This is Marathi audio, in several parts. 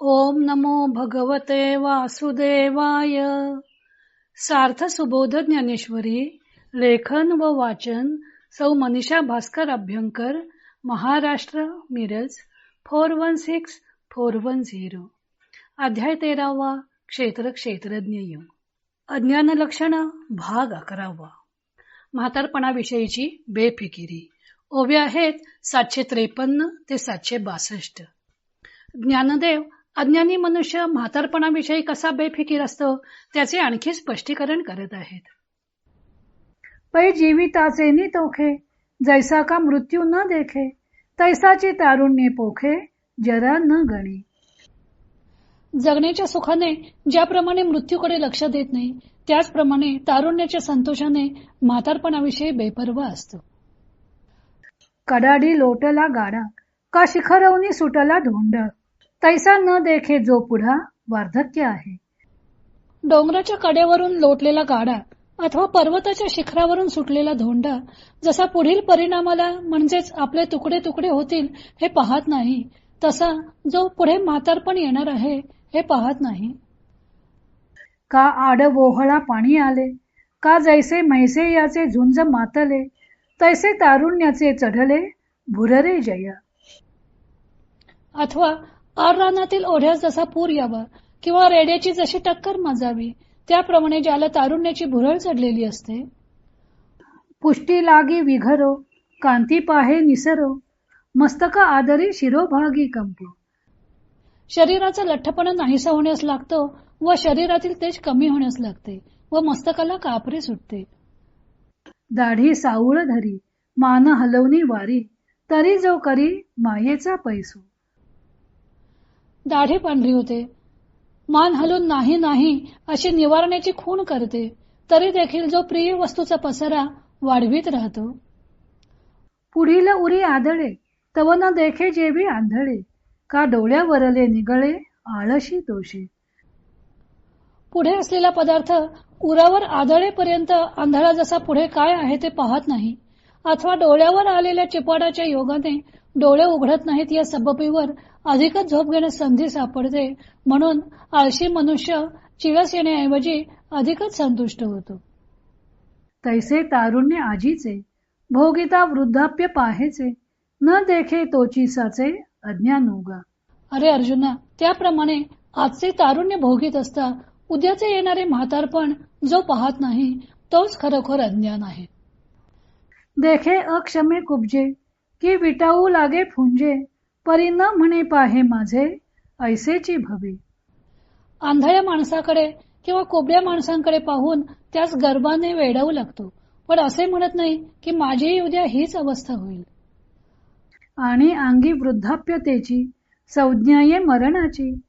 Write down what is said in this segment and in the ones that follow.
ओम नमो भगवते वासुदेवाय. सार्थ सुबोध ज्ञानेश्वरी. लेखन व वाचन सौ मनीषा भास्कर अभ्यंकर, महाराष्ट्र, मिरज 416410. अध्याय 13वा. क्षेत्र क्षेत्रज्ञ योग. अज्ञान लक्षण भाग 11वा. म्हातारपणाविषयीची बेफिकिरी. ओव्या आहेत 753 ते 762. ज्ञानदेव अज्ञानी मनुष्य म्हातारपणाविषयी कसा बेफिकीर असतो त्याचे आणखी स्पष्टीकरण करत आहेत. पै जीविताचे नितोखे, जैसा का मृत्यू न देखे, तैसाची तारुण्ये पोखे, जरा न गणी. जगण्याच्या सुखाने ज्याप्रमाणे मृत्यूकडे लक्ष देत नाही, त्याचप्रमाणे तारुण्याच्या संतोषाने म्हातारपणाविषयी बेपर्वा असतो. कडाडी लोटला गाडा, का शिखरवनी सुटला धोंड, तैसा न देखे जो पुढा वार्धक्य आहे. डोंगराच्या कड्यावरून लोटलेला गाडा अथवा पर्वताच्या शिखरावरून सुटलेला धोंडा जसा पुढील परिणामाला म्हणजेच आपले तुकडे तुकडे होतील हे पाहत नाही, तसा जो पुढे म्हातारपण येणार आहे हे पाहत नाही. का आड बोहळा पाणी आले, का जैसे म्हैसे याचे झुंज मातले, तैसे तारुण्याचे चढले भुररे जया. अथवा आर रानातील ओढ्यास जसा पूर यावा किंवा रेड्याची जशी टक्कर मजावी, त्याप्रमाणे ज्याला तारुण्याची भुरळ चढलेली असते. पुष्टी लागी विघरो, कांती पाहे निसरो, मस्तका आदरी शिरोभागी कंप. शरीराचा लठ्ठपणा नाहीसा होण्यास लागतो व शरीरातील तेज कमी होण्यास लागते व मस्तकाला कापरे सुटते. दाढी साऊळ धरी, मान हलवणी वारी, तरी जो करी मायेचा पैसो. दाढी पांढरी होते, मान हलून नाही नाही अशी निवारण्याची खूण करते, तरी देखील जो प्रिय वस्तूचा पसारा वाढवीत राहतो. पुढील उरी आदळे, तव न देखे जेवी आंधळे, का डोळ्यावरले निगळे आळशी तोषे. पुढे असलेला पदार्थ उरावर आदळेपर्यंत आंधळा जसा पुढे काय आहे ते पाहत नाही, अथवा डोळ्यावर आलेल्या चिपाडाच्या योगाने डोळे उघडत नाहीत, या सबबीवर अधिकच झोप घेण्यास संधी सापडते. म्हणून आळशी मनुष्य चिळस येण्याऐवजी अधिकच संतुष्ट होतो. तैसे तारुण्य आजीचे, भोगिता वृद्धाप्य पाहेचे, न देखे तोचीसाचे अज्ञानोगा. अरे अर्जुना, त्याप्रमाणे आजचे तारुण्य भोगीत असता उद्याचे येणारे म्हातारपण जो पाहत नाही तोच खरोखर अज्ञान आहे. देखे अक्षमे कुबजे, की विटावू लागे फुंजे, परी न म्हणे पाहे माझे ऐसेची भवे. आंधळ्या माणसाकडे किंवा कोबड्या माणसांकडे पाहून त्यास गर्भाने वेडावू लागतो, पण असे म्हणत नाही की माझीही उद्या हीच अवस्था होईल. आणि अंगी वृद्धाप्यतेची, संज्ञाये मरणाची,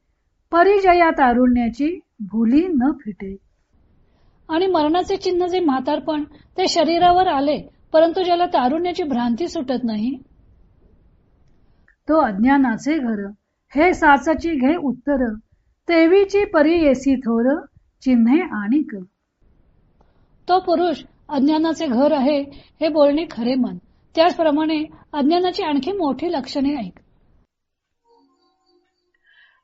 परिजया तारुण्याची भूली न फिटे. आणि मरणाचे चिन्ह जे म्हातारपण ते शरीरावर आले, परंतु ज्याला तारुण्याची भ्रांती सुटत नाही, तो अज्ञानाचे घर, हे साचाची घे उत्तर, तेवीची परी येसी थोर, चिन्हे आणिक. तो पुरुष अज्ञानाचे घर आहे हे बोलणे खरे मन. त्याचप्रमाणे अज्ञानाची आणखी मोठी लक्षणे ऐक.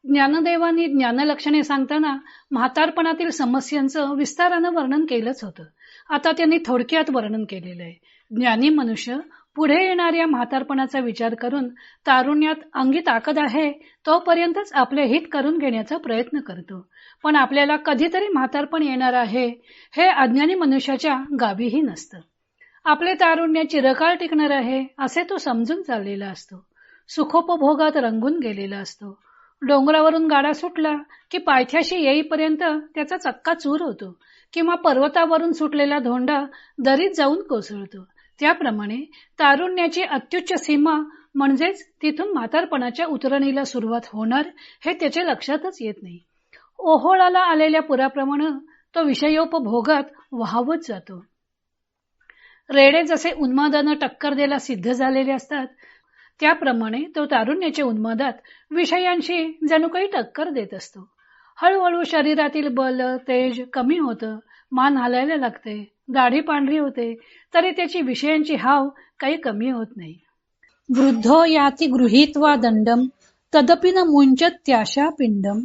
ज्ञानदेवांनी ज्ञानलक्षणे सांगताना म्हातारपणातील समस्यांचं विस्तारानं वर्णन केलंच होतं. आता त्यांनी थोडक्यात वर्णन केलेलं आहे. ज्ञानी मनुष्य पुढे येणाऱ्या म्हातारपणाचा विचार करून तारुण्यात अंगी ताकद आहे तोपर्यंतच आपले हित करून घेण्याचा प्रयत्न करतो. पण आपल्याला कधीतरी म्हातारपण येणार आहे हे अज्ञानी मनुष्याच्या गावीही नसतं. आपले तारुण्य चिरकाळ टिकणार आहे असे तो समजून चाललेला असतो. सुखोपभोगात रंगून गेलेला असतो. डोंगरावरून गाडा सुटला की पायथ्याशी येईपर्यंत त्याचा चक्का चूर होतो किंवा पर्वतावरून सुटलेला धोंडा दरीत जाऊन कोसळतो. त्याप्रमाणे तारुण्याची अत्युच्च सीमा म्हणजेच तिथून म्हातारपणाच्या उतरणीला सुरुवात होणार हे त्याच्या लक्षातच येत नाही. ओहोळाला आलेल्या पुराप्रमाणे तो विषयोपभोगात वाहवत जातो. रेडे जसे उन्मादानं टक्कर द्यायला सिद्ध झालेले असतात, त्याप्रमाणे तो तारुण्याच्या उन्मादात विषयांशी जणू काही टक्कर देत असतो. हळूहळू शरीरातील बल तेज कमी होतं, मान हालायला लागते, दाढी पांढरी होते, तरी त्याची विषयांची हाव काही कमी होत नाही. वृद्धो याती गृहीत्वा दंडम तदपि न मुंचत त्याशा पिंडम.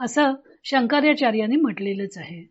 असं शंकराचार्यांनी म्हटलेलंच आहे.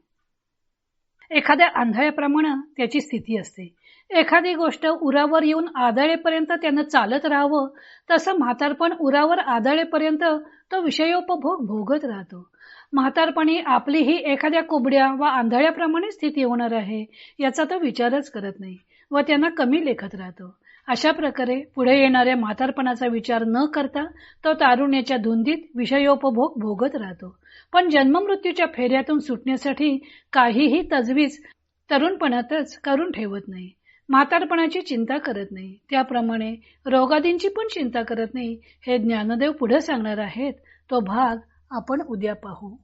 एखाद्या आंधळ्याप्रमाणे त्याची स्थिती असते. एखादी गोष्ट उरावर येऊन आदळेपर्यंत त्यानं चालत राहावं, तसं म्हातारपण उरावर आदळेपर्यंत तो विषयोपभोग भोगत राहतो. म्हातारपणी आपलीही एखाद्या कुबड्या वा आंधळ्याप्रमाणे स्थिती होणार आहे याचा तो विचारच करत नाही व त्यांना कमी लेखत राहतो. अशा प्रकारे पुढे येणाऱ्या म्हातारपणाचा विचार न करता तो तारुण्याच्या धुंदीत विषयोपभोग भोगत राहतो. पण जन्ममृत्यूच्या फेऱ्यातून सुटण्यासाठी काहीही तजवीज तरुणपणातच करून ठेवत नाही. म्हातारपणाची चिंता करत नाही, त्याप्रमाणे रोगादींची पण चिंता करत नाही. हे ज्ञानदेव पुढे सांगणार आहेत. तो भाग आपण उद्या पाहू.